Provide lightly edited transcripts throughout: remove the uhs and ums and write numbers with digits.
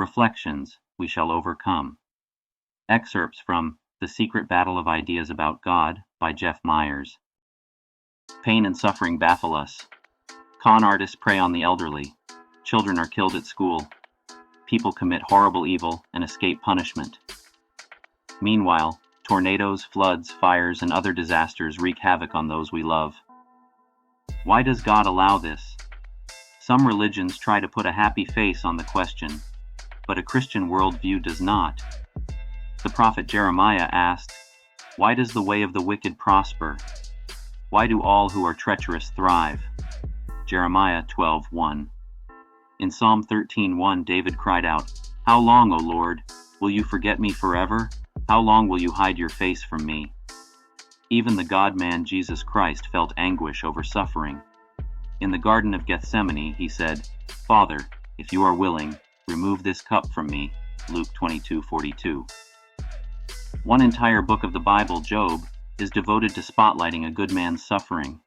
Reflections, We Shall Overcome. Excerpts from The Secret Battle of Ideas About God by Jeff Myers. Pain and suffering baffle us. Con artists prey on the elderly. Children are killed at school. People commit horrible evil and escape punishment. Meanwhile, tornadoes, floods, fires, and other disasters wreak havoc on those we love. Why does God allow this? Some religions try to put a happy face on the question, but a Christian worldview does not. The prophet Jeremiah asked, "Why does the way of the wicked prosper? Why do all who are treacherous thrive?" Jeremiah 12:1. In Psalm 13:1, David cried out, "How long, O Lord, will you forget me forever? How long will you hide your face from me?" Even the God-man Jesus Christ felt anguish over suffering. In the Garden of Gethsemane, he said, "Father, if you are willing, remove this cup from me." Luke 22:42. One entire book of the Bible, Job, is devoted to spotlighting a good man's suffering.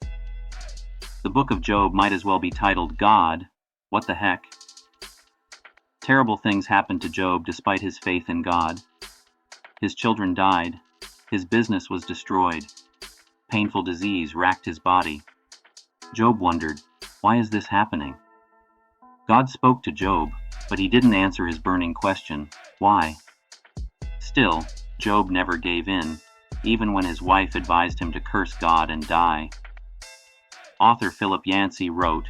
The book of Job might as well be titled, "God, What the Heck?" Terrible things happened to Job despite his faith in God. His children died. His business was destroyed. Painful disease racked his body. Job wondered, why is this happening? God spoke to Job, but he didn't answer his burning question, why? Still, Job never gave in, even when his wife advised him to curse God and die. Author Philip Yancey wrote,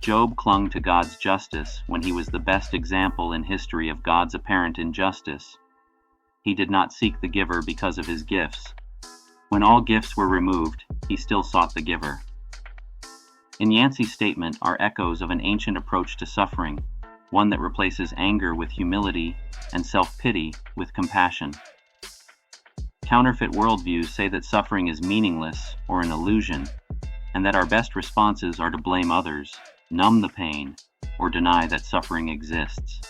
"Job clung to God's justice when he was the best example in history of God's apparent injustice. He did not seek the giver because of his gifts. When all gifts were removed, he still sought the giver." In Yancey's statement are echoes of an ancient approach to suffering, one that replaces anger with humility and self-pity with compassion. Counterfeit worldviews say that suffering is meaningless or an illusion, and that our best responses are to blame others, numb the pain, or deny that suffering exists.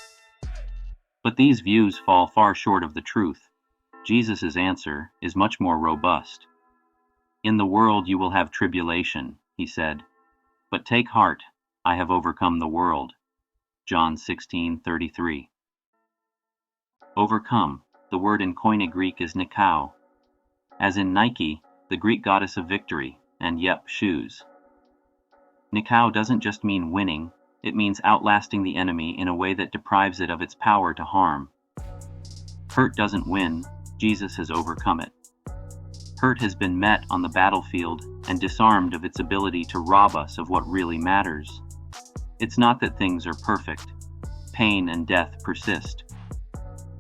But these views fall far short of the truth. Jesus' answer is much more robust. "In the world you will have tribulation," he said, "but take heart, I have overcome the world." John 16:33. Overcome, the word in Koine Greek is nikao. As in Nike, the Greek goddess of victory, and shoes. Nikao doesn't just mean winning, it means outlasting the enemy in a way that deprives it of its power to harm. Hurt doesn't win, Jesus has overcome it. Hurt has been met on the battlefield and disarmed of its ability to rob us of what really matters. It's not that things are perfect. Pain and death persist.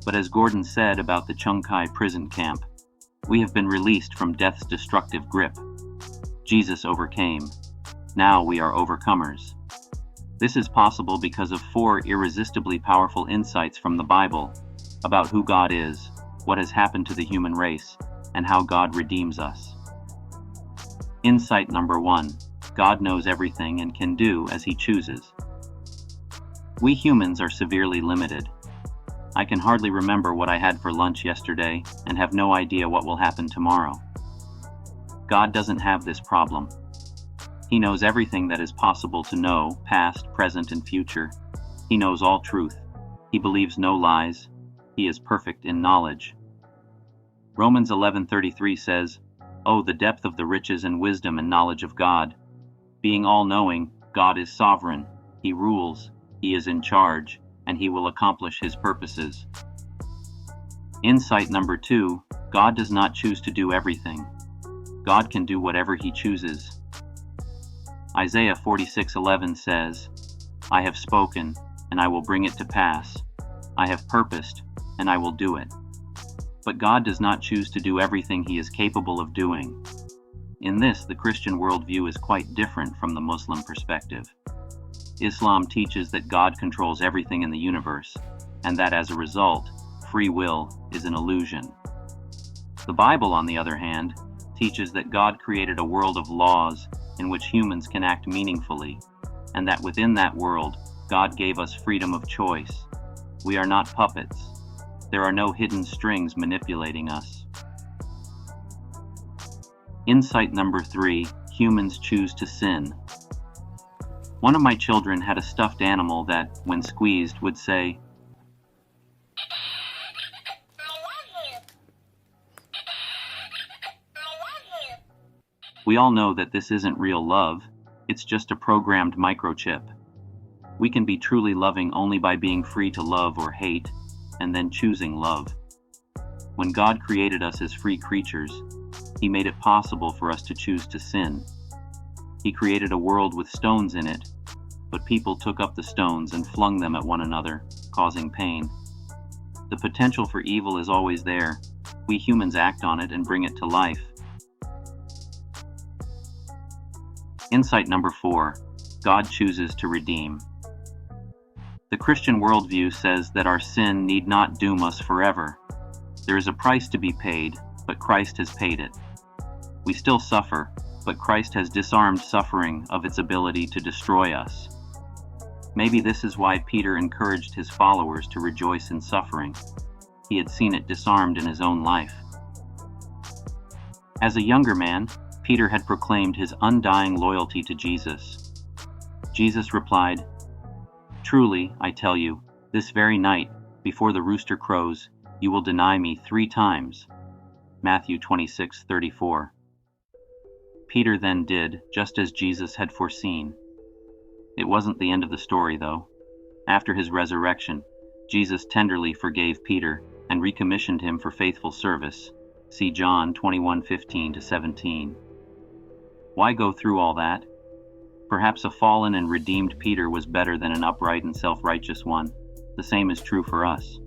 But as Gordon said about the Chungkai prison camp, we have been released from death's destructive grip. Jesus overcame. Now we are overcomers. This is possible because of 4 irresistibly powerful insights from the Bible about who God is, what has happened to the human race, and how God redeems us. Insight number 1, God knows everything and can do as he chooses. We humans are severely limited. I can hardly remember what I had for lunch yesterday and have no idea what will happen tomorrow. God doesn't have this problem. He knows everything that is possible to know, past, present, and future. He knows all truth. He believes no lies. He is perfect in knowledge. Romans 11:33 says, "Oh, the depth of the riches and wisdom and knowledge of God. Being all-knowing, God is sovereign. He rules, he is in charge, and he will accomplish his purposes." Insight number 2, God does not choose to do everything. God can do whatever he chooses. Isaiah 46:11 says, "I have spoken, and I will bring it to pass. I have purposed, and I will do it." But God does not choose to do everything he is capable of doing. In this, the Christian worldview is quite different from the Muslim perspective. Islam teaches that God controls everything in the universe, and that as a result, free will is an illusion. The Bible, on the other hand, teaches that God created a world of laws in which humans can act meaningfully, and that within that world, God gave us freedom of choice. We are not puppets. There are no hidden strings manipulating us. Insight number 3, humans choose to sin. One of my children had a stuffed animal that, when squeezed, would say, We all know that this isn't real love, it's just a programmed microchip. We can be truly loving only by being free to love or hate, and then choosing love. When God created us as free creatures, He made it possible for us to choose to sin. He created a world with stones in it, but people took up the stones and flung them at one another, causing pain. The potential for evil is always there. We humans act on it and bring it to life. Insight number 4. God chooses to redeem. The Christian worldview says that our sin need not doom us forever. There is a price to be paid, but Christ has paid it. We still suffer, but Christ has disarmed suffering of its ability to destroy us. Maybe this is why Peter encouraged his followers to rejoice in suffering. He had seen it disarmed in his own life. As a younger man, Peter had proclaimed his undying loyalty to Jesus. Jesus replied, "Truly, I tell you, this very night, before the rooster crows, you will deny me 3 times." Matthew 26:34. Peter then did just as Jesus had foreseen. It wasn't the end of the story, though. After his resurrection, Jesus tenderly forgave Peter and recommissioned him for faithful service. See John 21:15-17. Why go through all that? Perhaps a fallen and redeemed Peter was better than an upright and self-righteous one. The same is true for us.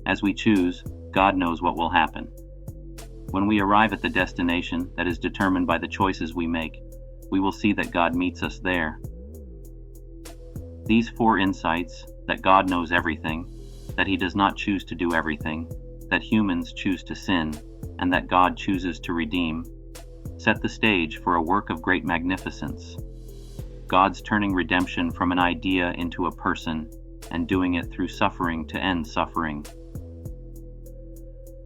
As we choose, God knows what will happen. When we arrive at the destination that is determined by the choices we make, we will see that God meets us there. These 4 insights, that God knows everything, that He does not choose to do everything, that humans choose to sin, and that God chooses to redeem, set the stage for a work of great magnificence. God's turning redemption from an idea into a person, and doing it through suffering to end suffering.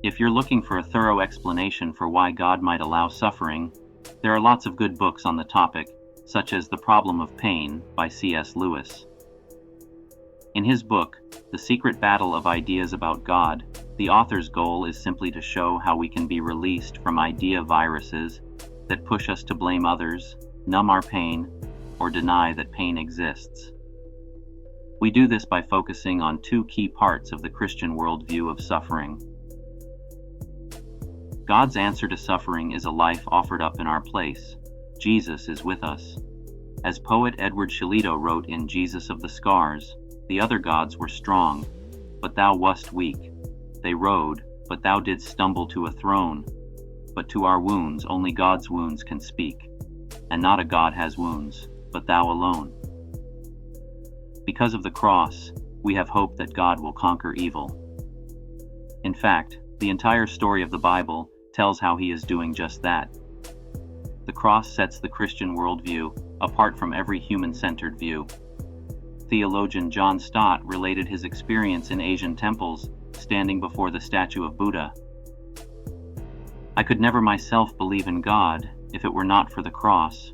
If you're looking for a thorough explanation for why God might allow suffering, there are lots of good books on the topic, such as The Problem of Pain by C.S. Lewis. In his book, The Secret Battle of Ideas About God, the author's goal is simply to show how we can be released from idea viruses that push us to blame others, numb our pain, or deny that pain exists. We do this by focusing on 2 key parts of the Christian worldview of suffering. God's answer to suffering is a life offered up in our place. Jesus is with us. As poet Edward Shillito wrote in Jesus of the Scars, "The other gods were strong, but thou wast weak. They rode, but thou didst stumble to a throne. But to our wounds only God's wounds can speak, and not a god has wounds, but thou alone." Because of the cross, we have hope that God will conquer evil. In fact, the entire story of the Bible tells how He is doing just that. The cross sets the Christian worldview apart from every human-centered view. Theologian John Stott related his experience in Asian temples, standing before the statue of Buddha. "I could never myself believe in God if it were not for the cross.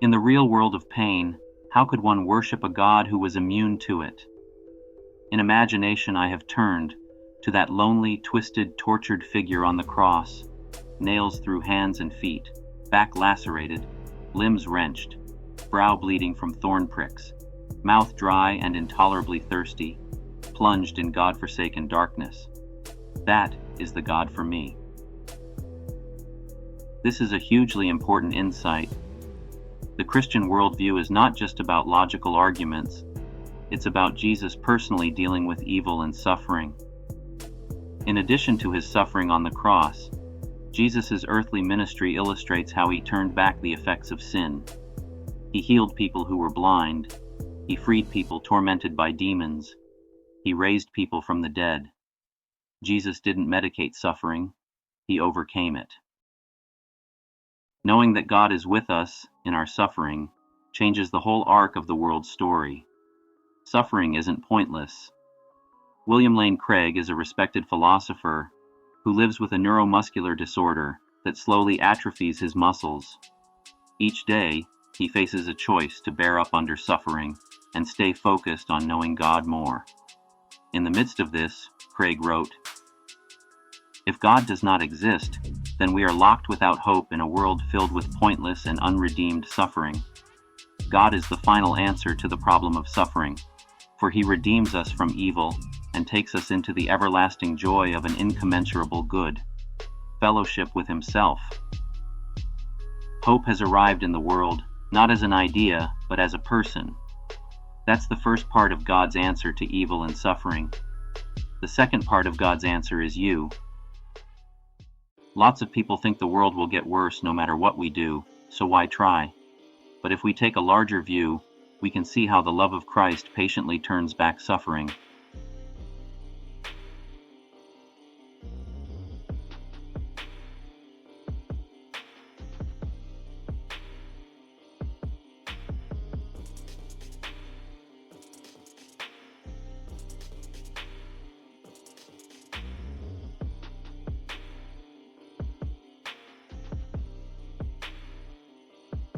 In the real world of pain, how could one worship a God who was immune to it? In imagination I have turned to that lonely, twisted, tortured figure on the cross, nails through hands and feet, back lacerated, limbs wrenched, brow bleeding from thorn pricks, mouth dry and intolerably thirsty, plunged in God-forsaken darkness. That is the God for me." This is a hugely important insight. The Christian worldview is not just about logical arguments, it's about Jesus personally dealing with evil and suffering. In addition to His suffering on the cross, Jesus' earthly ministry illustrates how He turned back the effects of sin. He healed people who were blind. He freed people tormented by demons. He raised people from the dead. Jesus didn't medicate suffering, He overcame it. Knowing that God is with us in our suffering changes the whole arc of the world's story. Suffering isn't pointless. William Lane Craig is a respected philosopher who lives with a neuromuscular disorder that slowly atrophies his muscles. Each day, he faces a choice to bear up under suffering and stay focused on knowing God more. In the midst of this, Craig wrote, "If God does not exist, then we are locked without hope in a world filled with pointless and unredeemed suffering. God is the final answer to the problem of suffering, for he redeems us from evil and takes us into the everlasting joy of an incommensurable good, fellowship with himself. Hope has arrived in the world, not as an idea, but as a person. That's the first part of God's answer to evil and suffering. The second part of God's answer is you. Lots of people think the world will get worse no matter what we do, so why try? But if we take a larger view, we can see how the love of Christ patiently turns back suffering.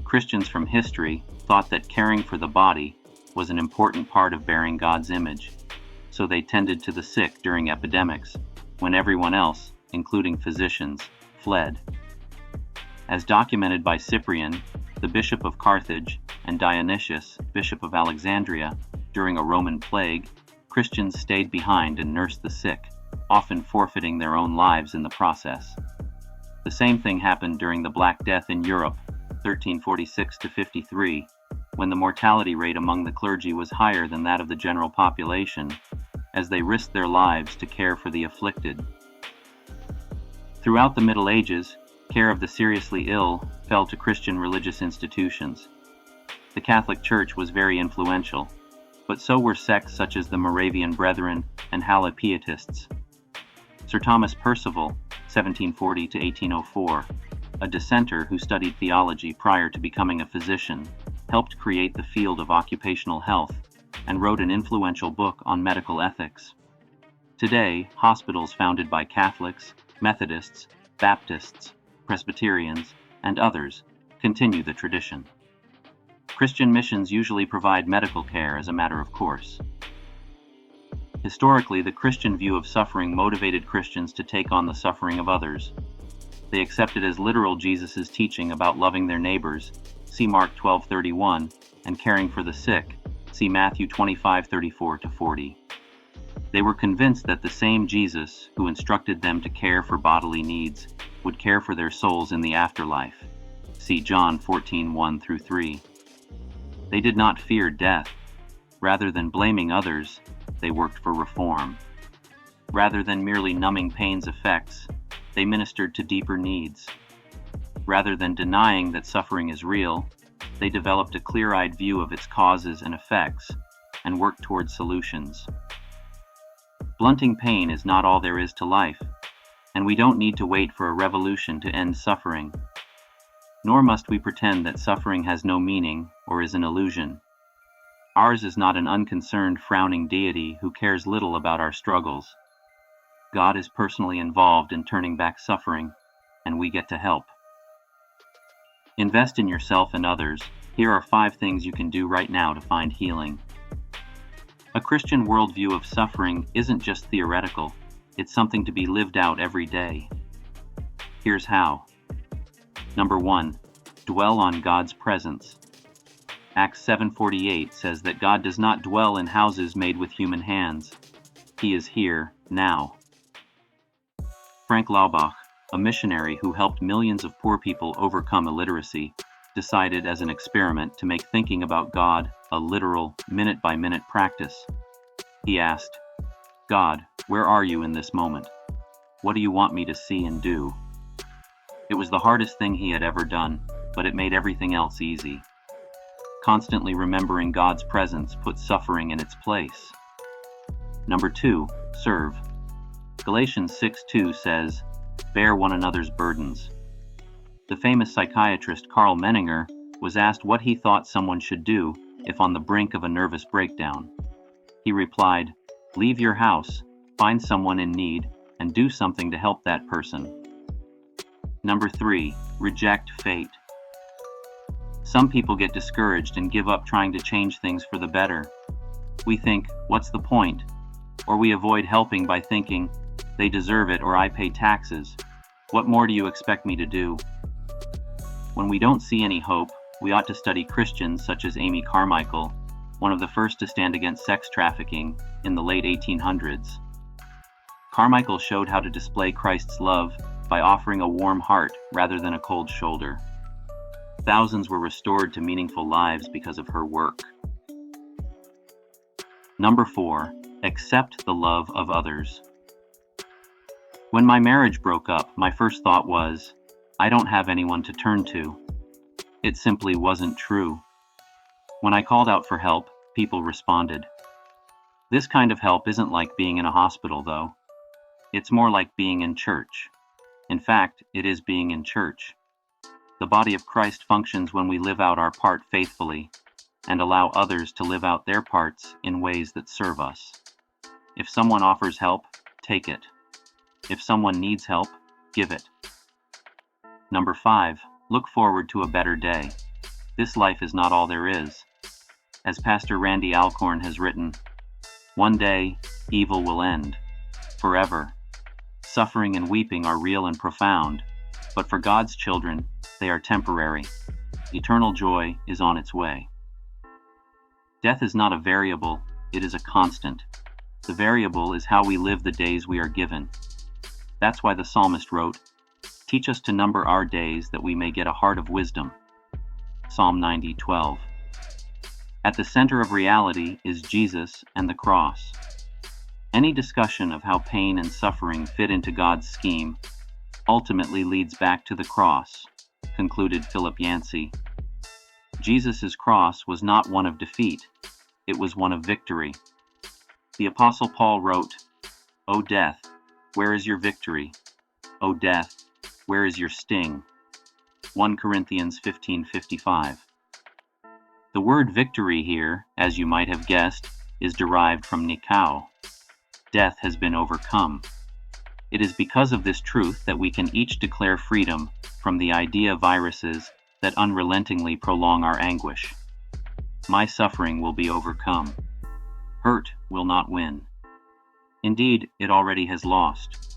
Christians from history thought that caring for the body was an important part of bearing God's image, so they tended to the sick during epidemics, when everyone else, including physicians, fled. As documented by Cyprian, the bishop of Carthage, and Dionysius, bishop of Alexandria, during a Roman plague, Christians stayed behind and nursed the sick, often forfeiting their own lives in the process. The same thing happened during the Black Death in Europe, 1346-53, when the mortality rate among the clergy was higher than that of the general population, as they risked their lives to care for the afflicted. Throughout the Middle Ages, care of the seriously ill fell to Christian religious institutions. The Catholic Church was very influential, but so were sects such as the Moravian Brethren and Halipietists. Sir Thomas Percival, 1740-1804, a dissenter who studied theology prior to becoming a physician, helped create the field of occupational health and wrote an influential book on medical ethics. Today, hospitals founded by Catholics, Methodists, Baptists, Presbyterians, and others continue the tradition. Christian missions usually provide medical care as a matter of course. Historically, the Christian view of suffering motivated Christians to take on the suffering of others. They accepted as literal Jesus' teaching about loving their neighbors, see Mark 12:31, and caring for the sick, see Matthew 25:34-40. They were convinced that the same Jesus, who instructed them to care for bodily needs, would care for their souls in the afterlife, see John 14:1-3. They did not fear death. Rather than blaming others, they worked for reform. Rather than merely numbing pain's effects, they ministered to deeper needs. Rather than denying that suffering is real, they developed a clear-eyed view of its causes and effects and worked toward solutions. Blunting pain is not all there is to life, and we don't need to wait for a revolution to end suffering. Nor must we pretend that suffering has no meaning or is an illusion. Ours is not an unconcerned, frowning deity who cares little about our struggles. God is personally involved in turning back suffering, and we get to help. Invest in yourself and others. Here are 5 things you can do right now to find healing. A Christian worldview of suffering isn't just theoretical, it's something to be lived out every day. Here's how. Number 1, dwell on God's presence. Acts 7:48 says that God does not dwell in houses made with human hands. He is here, now. Frank Laubach, a missionary who helped millions of poor people overcome illiteracy, decided as an experiment to make thinking about God a literal, minute-by-minute practice. He asked, God, where are you in this moment? What do you want me to see and do? It was the hardest thing he had ever done, but it made everything else easy. Constantly remembering God's presence puts suffering in its place. Number 2, serve. Galatians 6:2 says, bear one another's burdens. The famous psychiatrist Karl Menninger was asked what he thought someone should do if on the brink of a nervous breakdown. He replied, leave your house, find someone in need, and do something to help that person. Number 3, reject fate. Some people get discouraged and give up trying to change things for the better. We think, what's the point? Or we avoid helping by thinking, they deserve it or I pay taxes. What more do you expect me to do? When we don't see any hope, we ought to study Christians such as Amy Carmichael, one of the first to stand against sex trafficking in the late 1800s. Carmichael showed how to display Christ's love by offering a warm heart rather than a cold shoulder. Thousands were restored to meaningful lives because of her work. Number 4, accept the love of others. When my marriage broke up, my first thought was, I don't have anyone to turn to. It simply wasn't true. When I called out for help, people responded. This kind of help isn't like being in a hospital, though. It's more like being in church. In fact, it is being in church. The body of Christ functions when we live out our part faithfully and allow others to live out their parts in ways that serve us. If someone offers help, take it. If someone needs help, give it. Number 5, look forward to a better day. This life is not all there is. As Pastor Randy Alcorn has written, one day, evil will end. Forever. Suffering and weeping are real and profound, but for God's children, they are temporary. Eternal joy is on its way. Death is not a variable, it is a constant. The variable is how we live the days we are given. That's why the psalmist wrote, teach us to number our days that we may get a heart of wisdom. Psalm 90:12. At the center of reality is Jesus and the cross. Any discussion of how pain and suffering fit into God's scheme ultimately leads back to the cross, concluded Philip Yancey. Jesus' cross was not one of defeat, it was one of victory. The Apostle Paul wrote, O death, where is your victory? O death, where is your sting? 1 Corinthians 15:55. The word victory here, as you might have guessed, is derived from nikao. Death has been overcome. It is because of this truth that we can each declare freedom from the idea viruses that unrelentingly prolong our anguish. My suffering will be overcome. Hurt will not win. Indeed, it already has lost.